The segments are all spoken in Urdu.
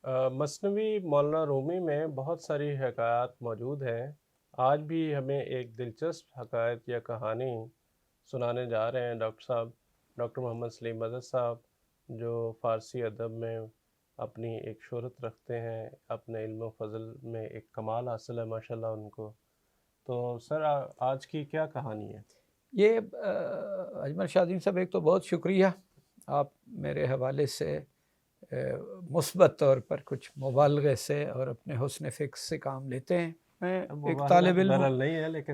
مثنوی مولانا رومی میں بہت ساری حکایات موجود ہیں۔ آج بھی ہمیں ایک دلچسپ حکایت یا کہانی سنانے جا رہے ہیں ڈاکٹر صاحب، ڈاکٹر محمد سلیم مدد صاحب، جو فارسی ادب میں اپنی ایک شہرت رکھتے ہیں، اپنے علم و فضل میں ایک کمال حاصل ہے ماشاءاللہ ان کو۔ تو سر آج کی کیا کہانی ہے؟ یہ اجمل شاہدین صاحب، ایک تو بہت شکریہ، آپ میرے حوالے سے مثبت طور پر کچھ مبالغے سے اور اپنے حسن فکر سے کام لیتے ہیں۔ میں ایک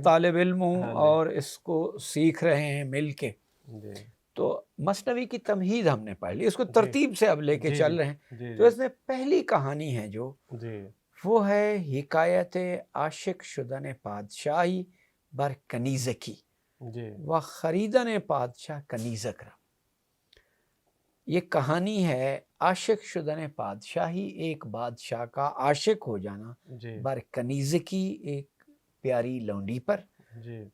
طالب علم ہوں اور اس کو سیکھ رہے ہیں مل کے۔ تو مثنوی کی تمہید ہم نے پڑھ لی، اس کو ترتیب سے اب لے کے چل رہے ہیں۔ تو اس میں پہلی کہانی ہے جو وہ ہے حکایت عاشق شدن پادشاہی بر کنیزکی و خریدن پادشاہ کنیزک را۔ یہ کہانی ہے عاشق شدن پادشاہی، ایک بادشاہ کا عاشق ہو جانا، بر کنیزکی ایک پیاری لونڈی پر،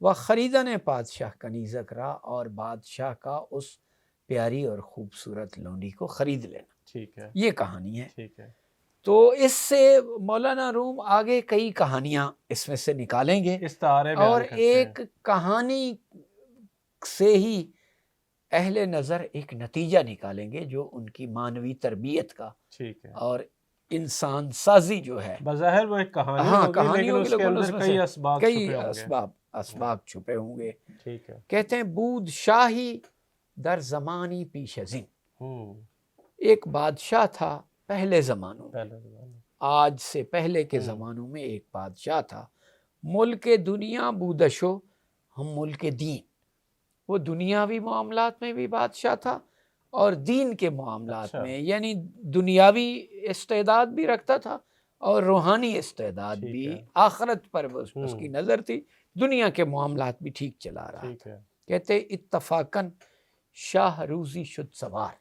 و خریدن پادشاہ کنیزک را، اور بادشاہ کا اس پیاری اور خوبصورت لونڈی کو خرید لینا۔ یہ کہانی ہے۔ تو اس سے مولانا روم آگے کئی کہانیاں اس میں سے نکالیں گے، اور ایک کہانی سے ہی اہل نظر ایک نتیجہ نکالیں گے جو ان کی معنوی تربیت کا اور انسان سازی جو ہے۔ بظاہر وہ ایک کہانی ہوگی، لیکن اس کے اندر کئی اسباب چھپے ہوں گے۔ کہتے ہیں بود شاہی در زمانی پیش ازین، ایک بادشاہ تھا پہلے زمانوں میں، آج سے پہلے کے زمانوں میں ایک بادشاہ تھا۔ ملک دنیا بودشو، ہم ملک دین، وہ دنیاوی معاملات میں بھی بادشاہ تھا اور دین کے معاملات میں، یعنی دنیاوی استعداد بھی رکھتا تھا اور روحانی استعداد بھی، آخرت پر اس کی نظر تھی، دنیا کے معاملات بھی ٹھیک چلا رہا تھا۔ کہتے اتفاقاً شاہ روزی شد سوار،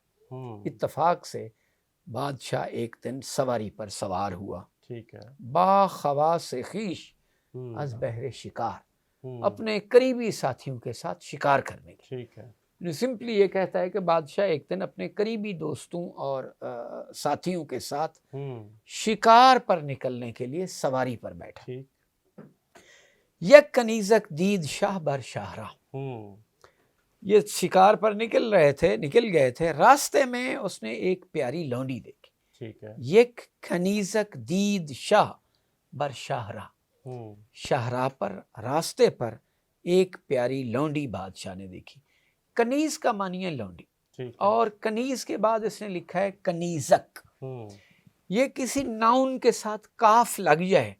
اتفاق سے بادشاہ ایک دن سواری پر سوار ہوا، با خواص خویش از بہر شکار، اپنے قریبی ساتھیوں کے ساتھ شکار کرنے کے۔ سمپلی یہ کہتا ہے کہ بادشاہ ایک دن اپنے قریبی دوستوں اور ساتھیوں کے ساتھ شکار پر نکلنے کے لیے سواری پر بیٹھا۔ یک کنیزک دید شاہ بر شاہراہ، یہ شکار پر نکل گئے تھے، راستے میں اس نے ایک پیاری لونڈی دیکھی۔ یک کنیزک دید شاہ بر شاہراہ، شاہراہ پر، راستے پر ایک پیاری لونڈی بادشاہ نے دیکھی۔ کنیز کا معنی ہے لونڈی، اور کنیز کے بعد اس نے لکھا ہے کنیزک۔ یہ کسی ناؤن کے ساتھ کاف لگ جائے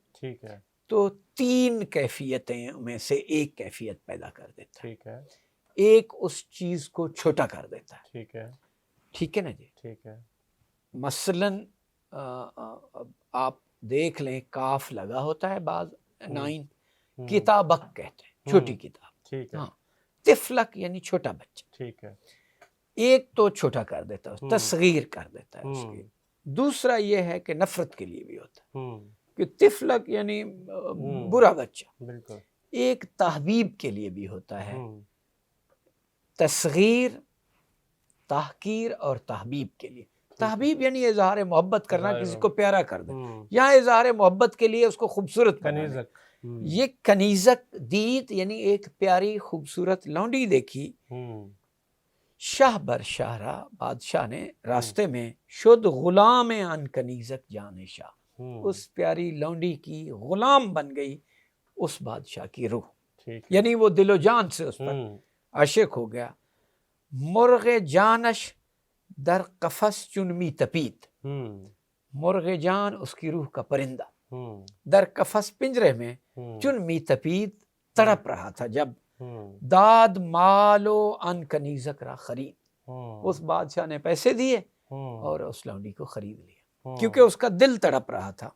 تو تین کیفیتیں میں سے ایک کیفیت پیدا کر دیتا ہے، ایک اس چیز کو چھوٹا کر دیتا ہے۔ ٹھیک ہے نا جی؟ مثلاً آپ دیکھ لیں، کاف لگا ہوتا ہے بعض نائن، کتابک کہتے ہیں چھوٹی کتاب، ہاں، طفلک یعنی چھوٹا بچہ، ایک تو چھوٹا کر دیتا ہے، تصغیر کر دیتا ہے اس کی۔ دوسرا یہ ہے کہ نفرت کے لیے بھی ہوتا ہے کہ طفلک یعنی برا بچہ، ایک تحبیب کے لیے بھی ہوتا ہے، تصغیر، تحقیر اور تحبیب کے لیے۔ تحبیب یعنی اظہار محبت کرنا، کسی کو پیارا کر دے، یا اظہار محبت کے لیے اس کو خوبصورت بنانا۔ یہ کنیزک دید یعنی ایک پیاری خوبصورت لونڈی دیکھی، شاہ بر شاہراہ، بادشاہ نے راستے میں، شد غلام ان کنیزک جان شاہ، اس پیاری لونڈی کی غلام بن گئی اس بادشاہ کی روح، یعنی وہ دل و جان سے اس پر عاشق ہو گیا۔ مرغ جانش در قفس چنمی تپید، مرغ جان اس کی روح کا پرندہ، در قفس پنجرے میں، چنمی تپید تڑپ رہا تھا جب، داد مالو ان کنیزک را خرید، اس بادشاہ نے پیسے دیے اور اس لونڈی کو خرید لیا کیونکہ اس کا دل تڑپ رہا تھا۔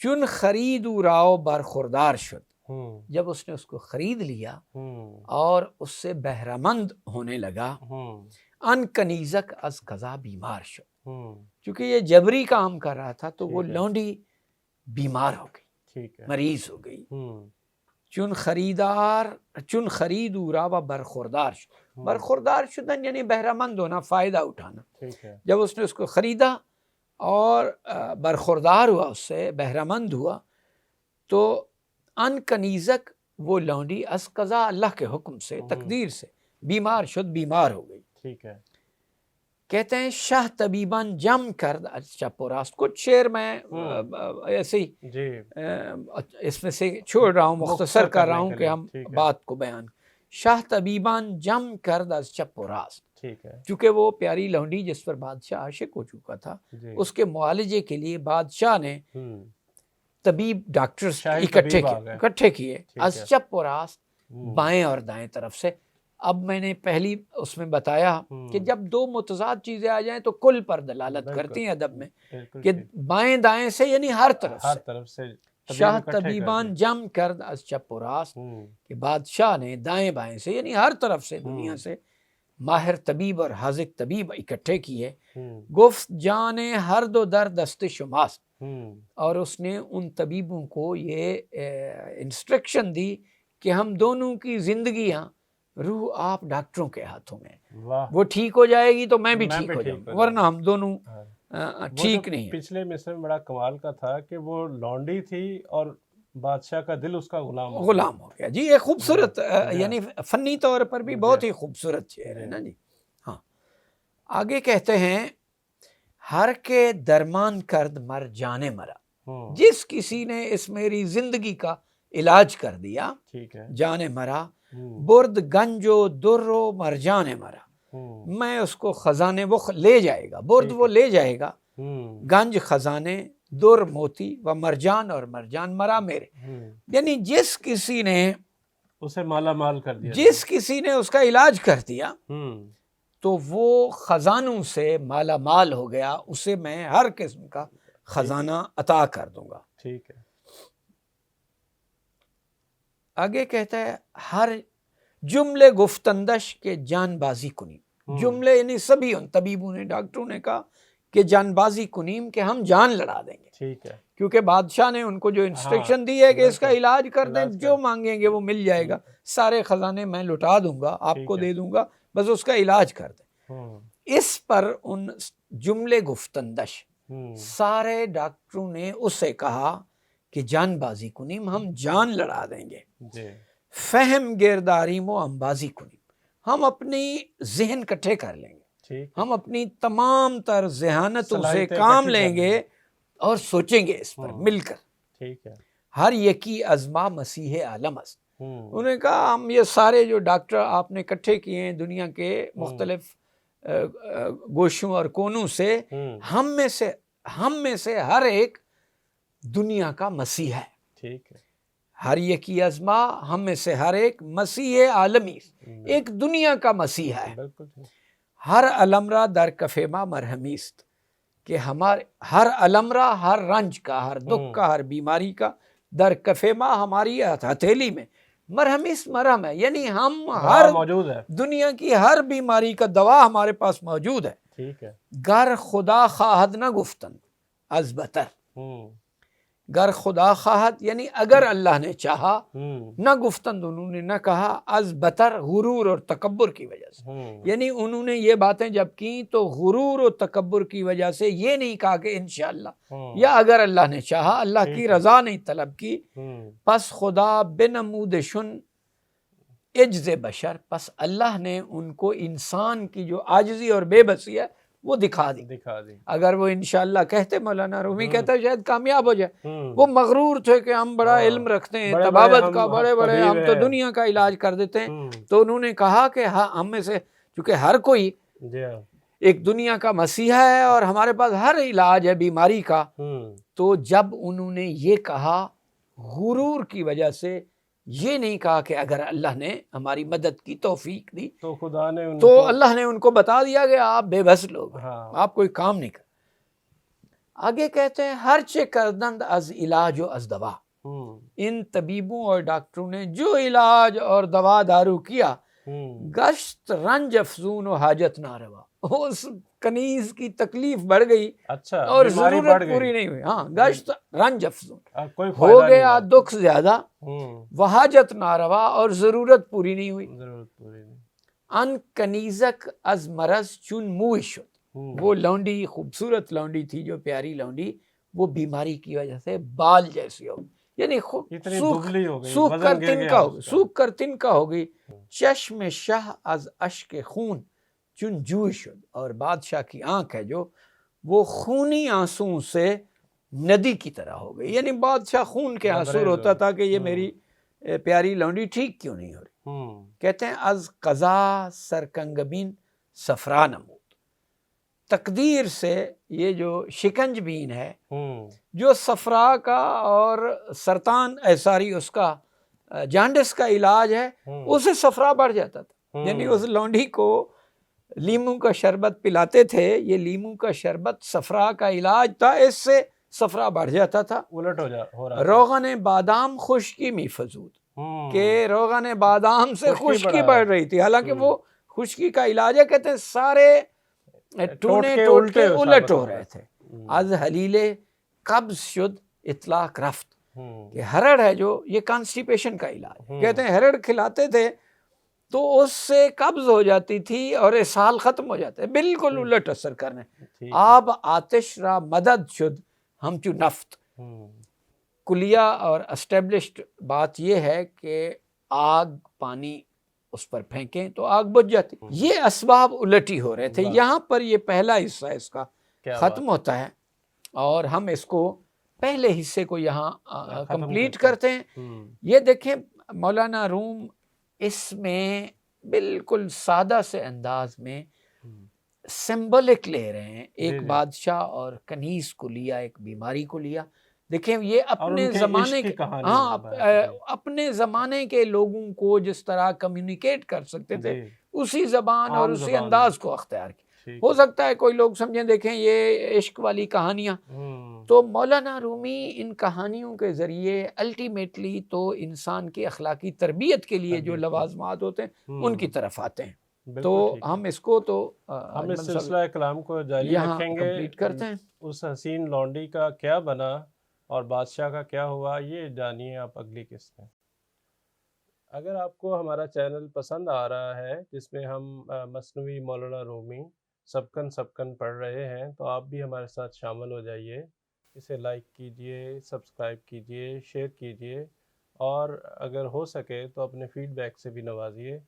چن خریدو راو برخوردار شد، جب اس نے اس کو خرید لیا اور اس سے بہرہ مند ہونے لگا، ان کنیزک از قضا بیمار شد، چونکہ یہ جبری کام کر رہا تھا تو وہ لونڈی بیمار ہو گئی، مریض ہو گئی۔ چن خریدو راو برخوردار شد، برخوردار شدن یعنی بہرہ مند ہونا، فائدہ اٹھانا۔ جب اس نے اس کو خریدا اور برخوردار ہوا، اس سے بہرہ مند ہوا، تو ان کنیزک وہ لونڈی از قضا اللہ کے حکم سے، تقدیر سے بیمار شد، بیمار ہو گئی. ٹھیک ہے. کہتے ہیں شاہ طبیبان جم کرد چپ و راست. کچھ شعر میں ایسے ہی جی اس میں سے چھوڑ رہا ہوں، مختصر کر رہا ہوں کہ ہم بات کو بیان. شاہ طبیبان جم کرد از چپ و راست. ٹھیک ہے. چونکہ وہ پیاری لونڈی جس پر بادشاہ عاشق ہو چکا تھا، اس کے معالجے کے لیے بادشاہ نے طبیب ڈاکٹرز اکٹھے کیے. از چپ و راست، بائیں اور دائیں طرف سے. اب میں نے پہلی اس میں بتایا کہ جب دو متضاد چیزیں آ جائیں تو کل پر دلالت کرتی ہیں ادب میں، کہ بائیں دائیں سے یعنی ہر طرف سے. شاہ طبیبان جم کرد از چپ و راست، کہ بادشاہ نے دائیں بائیں سے یعنی ہر طرف سے، دنیا سے ماہر طبیب اور حاذق طبیب اکٹھے کیے. گفت جانے ہر دو در دست شماست. اور اس نے ان طبیبوں کو یہ انسٹرکشن دی کہ ہم دونوں کی زندگیاں روح آپ ڈاکٹروں کے ہاتھوں میں. وہ ٹھیک ہو جائے گی تو میں بھی ٹھیک ہو جاؤں گا، ورنہ ہم دونوں ٹھیک نہیں. پچھلے مصرے میں بڑا کمال کا تھا کہ وہ لونڈی تھی اور بادشاہ کا دل اس کا غلام ہو گیا. جی ایک خوبصورت، یعنی فنی طور پر بھی بہت ہی خوبصورت شعر ہے نا جی. ہاں آگے کہتے ہیں ہر کے درمان کرد مر جانے مرا. جس کسی نے اس میری زندگی کا علاج کر دیا، جانے مرا. برد گنج و در و مرجان مرا. میں اس کو خزانے وہ لے جائے گا، برد وہ لے جائے گا، گنج خزانے، در موتی و مرجان اور مرجان مرا میرے. یعنی جس کسی نے اسے مالا مال کر دیا، جس کسی نے اس کا علاج کر دیا تو وہ خزانوں سے مالا مال ہو گیا، اسے میں ہر قسم کا خزانہ عطا کر دوں گا. ٹھیک ہے. آگے کہتا ہے ہر جملے گفتندش کے جان بازی کنیم. جملے یعنی سبھی ان طبیبوں نے، ڈاکٹروں نے کہا کہ جان بازی کنیم، کہ ہم جان لڑا دیں گے. ٹھیک ہے. کیونکہ بادشاہ نے ان کو جو انسٹرکشن دی ہے کہ اس کا علاج کر دیں، جو مانگیں گے وہ مل جائے گا، سارے خزانے میں لٹا دوں گا، آپ کو دے دوں گا، بس اس کا علاج کر دیں. اس پر ان جملے گفتندش سارے ڈاکٹروں نے اس سے کہا کہ جان بازی کنیم، ہم جان لڑا دیں گے. فہم گرداریم و انبازی کنیم، ہم اپنی ذہن کٹھے کر لیں گے، ہم اپنی تمام تر ذہانتوں سے کام لیں گے اور سوچیں گے اس پر مل کر. ٹھیک ہے. ہر یکی ازما مسیح عالم است. انہوں نے کہا ہم یہ سارے جو ڈاکٹر آپ نے اکٹھے کیے ہیں دنیا کے مختلف گوشوں اور کونوں سے، ہم میں سے ہر ایک دنیا کا مسیح ہے. ٹھیک ہے. ہر یکی ازما، ہم میں سے ہر ایک مسیح عالمی، ایک دنیا کا مسیح ہے. ہر الامرا در کفیما مرہمیست، کہ ہمارے ہر الامرا، ہر رنج کا، ہر دکھ کا، ہر بیماری کا، در کفیما ہماری ہتھیلی میں، مرہمیست مرہم ہے، یعنی ہم ہر موجود ہے، دنیا کی ہر بیماری کا دوا ہمارے پاس موجود ہے. ٹھیک ہے. گر خدا خواہد نہ گفتن از بتر. گر خدا خواہد یعنی اگر اللہ نے چاہا، نہ گفتن انہوں نے نہ کہا، از بتر غرور اور تکبر کی وجہ سے. یعنی انہوں نے یہ باتیں جب کی تو غرور اور تکبر کی وجہ سے یہ نہیں کہا کہ انشاءاللہ یا اگر اللہ نے چاہا، اللہ کی رضا نہیں طلب کی. پس خدا بنمود شن عجز بشر، پس اللہ نے ان کو انسان کی جو عاجزی اور بے بسی ہے وہ دکھا دی. اگر وہ انشاءاللہ کہتے، مولانا رومی کہتا ہے شاید کامیاب ہو جائے. وہ مغرور تھے کہ ہم بڑا علم رکھتے ہیں طبابت کا، بڑے بڑے ہم تو دنیا کا علاج کر دیتے ہیں. تو انہوں نے کہا کہ ہم میں سے چونکہ ہر کوئی ایک دنیا کا مسیحا ہے اور ہمارے پاس ہر علاج ہے بیماری کا. تو جب انہوں نے یہ کہا غرور کی وجہ سے، یہ نہیں کہا کہ اگر اللہ نے ہماری مدد کی توفیق دی تو خدا نے اللہ نے ان کو بتا دیا کہ آپ بے بس لوگ ہیں، آپ کوئی کام نہیں کر. آگے کہتے ہیں ہر چے کردند از علاج و از دوا. ان طبیبوں اور ڈاکٹروں نے جو علاج اور دوا دارو کیا، گشت رنج افزون و حاجت نہ روا. اس کنیز کی تکلیف بڑھ گئی اور ضرورت پوری نہیں ہوئی. ہاں، گشت رنج افزون، ہو گیا دکھ زیادہ، وحاجت ناروا، اور ضرورت پوری نہیں ہوئی. ان کنیزک از مرض چون موئی شد. وہ لونڈی خوبصورت لونڈی تھی جو پیاری لونڈی، وہ بیماری کی وجہ سے بال جیسی ہو، یعنی سوکھ کر تنکا ہو گئی. چشم شاہ از اشک خون چون جوئی شد، اور بادشاہ کی آنکھ ہے جو وہ خونی آنسوں سے ندی کی طرح ہو گئی. یعنی بادشاہ خون کے آنسو روتا تھا کہ یہ میری پیاری لونڈی ٹھیک کیوں نہیں ہو رہی. کہتے ہیں از قضا سرکنگبین صفرا نمود، تقدیر سے یہ جو شکنج بین ہے جو صفرا کا اور سرطان ساری اس کا جانڈس کا علاج ہے، اسے صفرا بڑھ جاتا تھا. یعنی اس لونڈی کو لیموں کا شربت پلاتے تھے، یہ لیموں کا شربت صفرا کا علاج تھا، اس سے صفرا بڑھ جاتا تھا. الٹ ہو رہا. روغن بادام خشکی می فزود، کہ روغن بادام سے خشکی بڑھ رہی تھی، حالانکہ وہ خشکی کا علاج ہے. کہتے ہیں سارے ٹونے ٹوٹے الٹ ہو رہے تھے. از حلیل قبض شد اطلاق رفت، کہ ہرڑ ہے جو یہ کانسٹیپیشن کا علاج. کہتے ہیں ہرڑ کھلاتے تھے تو اس سے قبض ہو جاتی تھی اور اسہال ختم ہو جاتا ہے. بالکل الٹ اثر کرنے. آب آتش را مدد شد ہمچو نفت. کلیہ اور اسٹیبلشڈ بات یہ ہے کہ آگ پانی اس پر پھینکیں تو آگ بجھ جاتی. یہ اسباب الٹی ہو رہے تھے. یہاں پر یہ پہلا حصہ اس کا ختم ہوتا ہے اور ہم اس کو پہلے حصے کو یہاں کمپلیٹ کرتے ہیں. یہ دیکھیں مولانا روم اس میں بالکل سادہ سے انداز میں سمبولک لے رہے ہیں. ایک بادشاہ اور کنیز کو لیا، ایک بیماری کو لیا. دیکھیں یہ اپنے زمانے کے اپنے زمانے کے لوگوں کو جس طرح کمیونیکیٹ کر سکتے تھے اسی زبان اور اسی انداز کو اختیار کیا. ہو سکتا ہے کوئی لوگ سمجھیں دیکھیں یہ عشق والی کہانیاں، تو مولانا رومی ان کہانیوں کے ذریعے الٹیمیٹلی تو انسان کی اخلاقی تربیت کے لیے جو لوازمات ہوتے ہیں ان کی طرف آتے ہیں. تو ہم اس کو تو ہم اس سلسلہ کلام کو جاری رکھیں گے. کمپلیٹ کرتے ہیں. اس حسین لونڈی کا کیا بنا اور بادشاہ کا کیا ہوا، یہ جانیے آپ اگلی قسط میں. اگر آپ کو ہمارا چینل پسند آ رہا ہے جس میں ہم مثنوی مولانا رومی سبکن پڑھ رہے ہیں، تو آپ بھی ہمارے ساتھ شامل ہو جائیے. اسے لائک کیجئے، سبسکرائب کیجئے، شیئر کیجئے، اور اگر ہو سکے تو اپنے فیڈ بیک سے بھی نوازیے.